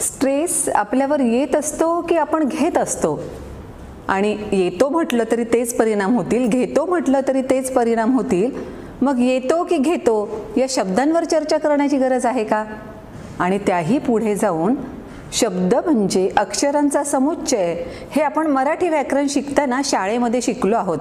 Stress आपल्यावर येत असतो की आपण घेत असतो? आणि येतो म्हटलं तरी तेच परिणाम होतील, घेतो म्हटलं तरी तेच परिणाम होतील. मग येतो की घेतो या शब्दांवर चर्चा करण्याची गरज आहे का? आणि त्याही पुढे जाऊन शब्द म्हणजे अक्षरांचा समुच्चय हे आपण मराठी व्याकरण शिकताना शाळेमध्ये शिकलो आहोत.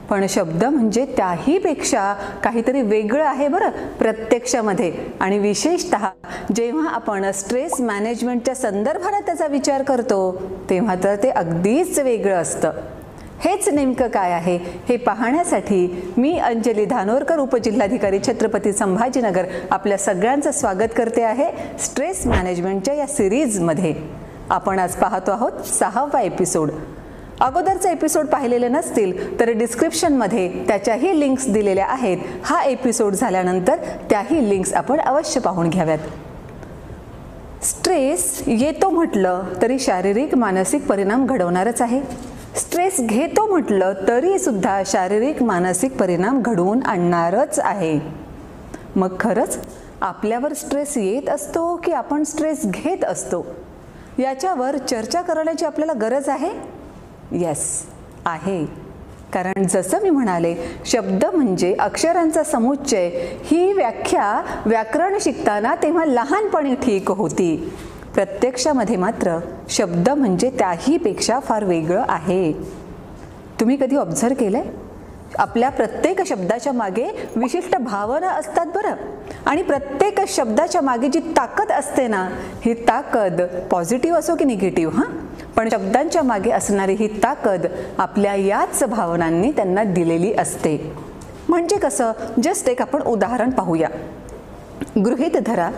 पण शब्द म्हणजे त्याहीपेक्षा काहीतरी वेगळं आहे बरं प्रत्यक्षामध्ये. आणि विशेषतः जेव्हा आपण स्ट्रेस मॅनेजमेंटच्या संदर्भात त्याचा विचार करतो तेव्हा तर ते अगदीच वेगळं असतं. हेच नेमकं काय आहे हे पाहण्यासाठी मी अंजली धानोरकर, उपजिल्हाधिकारी छत्रपती संभाजीनगर, आपल्या सगळ्यांचं स्वागत करते आहे स्ट्रेस मॅनेजमेंटच्या या सिरीजमध्ये. आपण आज पाहतो आहोत 6वा एपिसोड. अगोदरचे एपिसोड पाहिलेले नसतील तर डिस्क्रिप्शनमध्ये त्याच्याही लिंक्स दिलेल्या आहेत. हा एपिसोड झाल्यानंतर त्याही लिंक्स आपण अवश्य पाहून घ्याव्यात. स्ट्रेस येतो म्हटलं तरी शारीरिक मानसिक परिणाम घडवणारच आहे. स्ट्रेस घेतो म्हटलं तरी सुद्धा शारीरिक मानसिक परिणाम घडवून आणणारच आहे. मग खरंच आपल्यावर स्ट्रेस येत असतो की आपण स्ट्रेस घेत असतो याच्यावर चर्चा करण्याची आपल्याला गरज आहे? येस आहे. कारण जसं मी म्हणाले, शब्द म्हणजे अक्षरांचा समुच्चय ही व्याख्या व्याकरण शिकताना तेव्हा लहानपणी ठीक होती. प्रत्यक्षामध्ये मात्र शब्द म्हणजे त्याहीपेक्षा फार वेगळं आहे. तुम्ही कधी ऑब्झर्व केलंय? आपल्या प्रत्येक शब्दाच्या मागे विशिष्ट भावना असतात बरं. आणि प्रत्येक शब्दाच्या मागे जी ताकद असते ना, ही ताकद पॉझिटिव्ह असो की निगेटिव्ह, पण शब्दांच्या मागे असणारी ही ताकद आपल्या याच भावनांनी त्यांना दिलेली असते. म्हणजे कसं, जस्ट एक आपण उदाहरण पाहूया. गृहीत धरा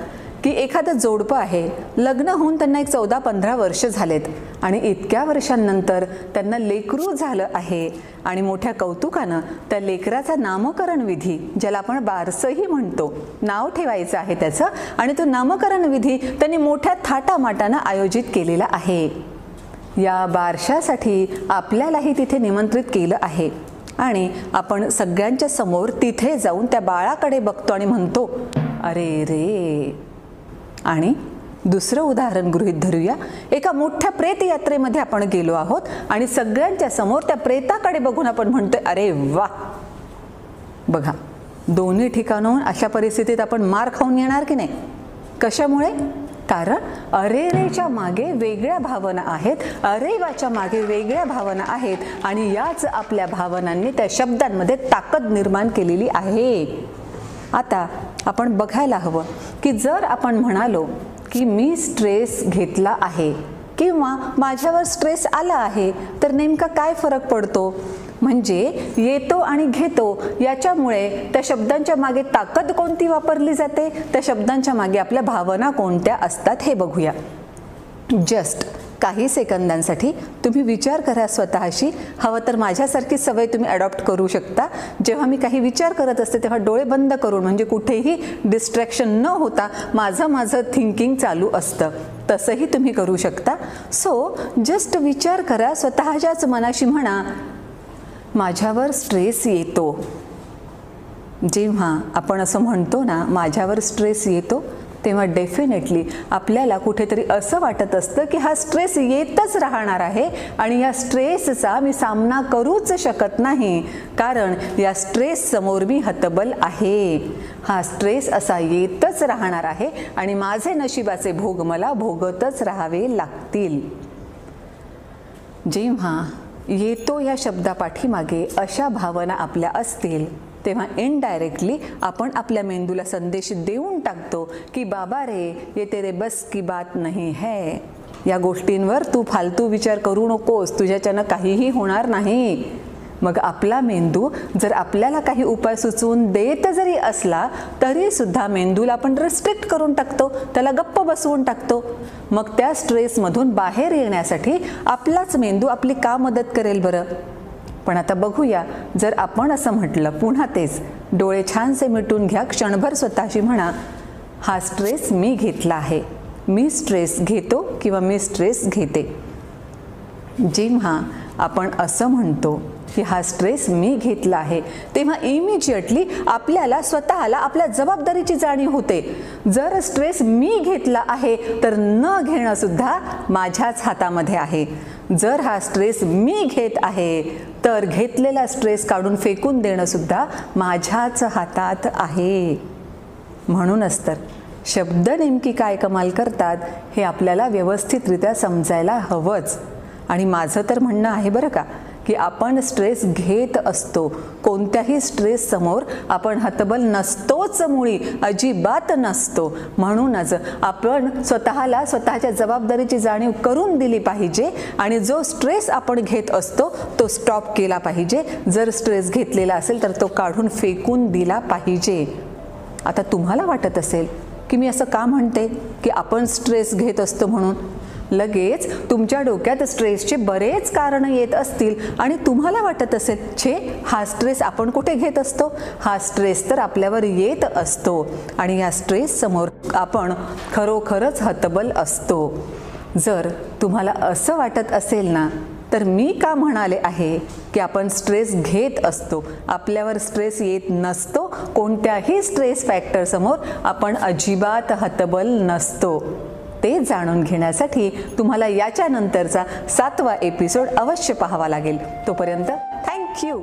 की एखादं जोडपं आहे, लग्न होऊन त्यांना एक 14-15 वर्ष झालेत आणि इतक्या वर्षांनंतर त्यांना लेकरू झालं आहे आणि मोठ्या कौतुकानं त्या लेकराचा नामकरण विधी, ज्याला आपण बारसंही म्हणतो, नाव ठेवायचं आहे त्याचं, आणि तो नामकरण विधी त्यांनी मोठ्या थाटामाटानं आयोजित केलेला आहे. या बारशासाठी आपल्यालाही तिथे निमंत्रित केलं आहे आणि आपण सगळ्यांच्या समोर तिथे जाऊन त्या बाळाकडे बघतो आणि म्हणतो, अरे रे. आणि दुसरं उदाहरण गृहीत धरूया. एका मोठ्या प्रेतयात्रेमध्ये आपण गेलो आहोत आणि सगळ्यांच्या समोर त्या प्रेताकडे बघून आपण म्हणतोय, अरे वा. बघा, दोन्ही ठिकाणाहून अशा परिस्थितीत आपण मार खाऊन येणार की नाही? कशामुळे? कारण अरे रेच्या मागे वेगळ्या भावना आहेत, अरे वाच्या मागे वेगळ्या भावना आहेत आणि याच आपल्या भावनांनी त्या शब्दांमध्ये ताकद निर्माण केलेली आहे. आता आपण बघायला हवं की जर आपण म्हणालो की मी स्ट्रेस घेतला आहे किंवा माझ्यावर स्ट्रेस आला आहे तर नेमका काय फरक पडतो? म्हणजे येतो आणि घेतो याच्यामुळे त्या शब्दांच्या मागे ताकद कोणती वापरली जाते, त्या शब्दांच्या मागे आपल्या भावना कोणत्या असतात हे बघूया. जस्ट काही सेकंदांसाठी तुम्ही विचार करा स्वतःशी. हवं तर माझ्यासारखी सवय तुम्ही अडॉप्ट करू शकता. जेव्हा मी काही विचार करत असते तेव्हा डोळे बंद करून, म्हणजे कुठेही डिस्ट्रॅक्शन न होता माझं थिंकिंग चालू असतं, तसंही तुम्ही करू शकता. सो जस्ट विचार करा, स्वतःच्याच मनाशी म्हणा, माझ्यावर स्ट्रेस येतो. जेव्हा आपण असं म्हणतो ना, माझ्यावर स्ट्रेस येतो, तेव्हा डेफिनेटली आपल्याला कुठेतरी असं वाटत असतं की हा स्ट्रेस येतच राहणार आहे आणि या स्ट्रेसचा मी सामना करूच शकत नाही, कारण या स्ट्रेस समोर मी हतबल आहे. हा स्ट्रेस असा येतच राहणार आहे आणि माझे नशिबाचे भोग मला भोगतच राहावे लागतील. जेव्हा येतो या शब्दापाठीमागे अशा भावना आपल्या असतील तेव्हा इनडायरेक्टली आपण आपल्या मेंदूला संदेश देऊन टाकतो की बाबा रे, ये तेरे बस की बात नहीं है. या गोष्टींवर तू फालतू विचार करू नकोस, तुझ्याच्यानं काहीही होणार नाही. मग आपला मेंदू जर आपल्याला काही उपाय सुचवून देत जरी असला तरी सुद्धा मेंदूला आपण रिस्ट्रिक्ट करून टाकतो, त्याला गप्प बसवून टाकतो. मग त्या स्ट्रेसमधून बाहेर येण्यासाठी आपलाच मेंदू आपली का मदत करेल बरं? पण आता बघूया, जर आपण असं म्हटलं, पुन्हा तेच, डोळे छानसे मिटून घ्या, क्षणभर स्वतःशी म्हणा, हा स्ट्रेस मी घेतला आहे, मी स्ट्रेस घेतो किंवा मी स्ट्रेस घेते. जेव्हा आपण असं म्हणतो की हा स्ट्रेस मी घेतला आहे, तेव्हा इमिजिएटली आपल्याला स्वतःला आपल्या जबाबदारीची जाणीव होते. जर स्ट्रेस मी घेतला आहे तर न घेणं सुद्धा माझ्याच हातामध्ये आहे. जर हा स्ट्रेस मी घेत आहे तर घेतलेला स्ट्रेस काढून फेकून देणं सुद्धा माझ्याच हातात आहे. म्हणूनच तर शब्द नेमकी काय कमाल करतात हे आपल्याला व्यवस्थितरित्या समजायला हवंच. आणि माझं तर म्हणणं आहे बरं का, की आपण स्ट्रेस घेत असतो. कोणत्याही स्ट्रेस समोर आपण हतबल नसतोच, मुळी अजिबात नसतो. म्हणूनच आपण स्वतःला स्वतःच्या जबाबदारीची जाणीव करून दिली पाहिजे आणि जो स्ट्रेस आपण घेत असतो तो स्टॉप केला पाहिजे. जर स्ट्रेस घेतलेला असेल तर तो काढून फेकून दिला पाहिजे. आता तुम्हाला वाटत असेल की मी असं का म्हणते की आपण स्ट्रेस घेत असतो म्हणून. लगेच तुमच्या डोक्यात स्ट्रेसचे बरेच कारणं येत असतील आणि तुम्हाला वाटत असेल, छे, हा स्ट्रेस आपण कुठे घेत असतो, हा स्ट्रेस तर आपल्यावर येत असतो आणि या स्ट्रेस समोर आपण खरोखरच हतबल असतो. जर तुम्हाला असं वाटत असेल ना, तर मी का म्हणाले आहे की आपण स्ट्रेस घेत असतो, आपल्यावर स्ट्रेस येत नसतो. कोणत्याही स्ट्रेस फॅक्टर समोर आपण अजिबात हतबल नसतो. ते जाणून घेण्यासाठी तुम्हाला याच्या नंतरचा 7वा एपिसोड अवश्य पाहावा लागेल. तोपर्यंत थँक्यू.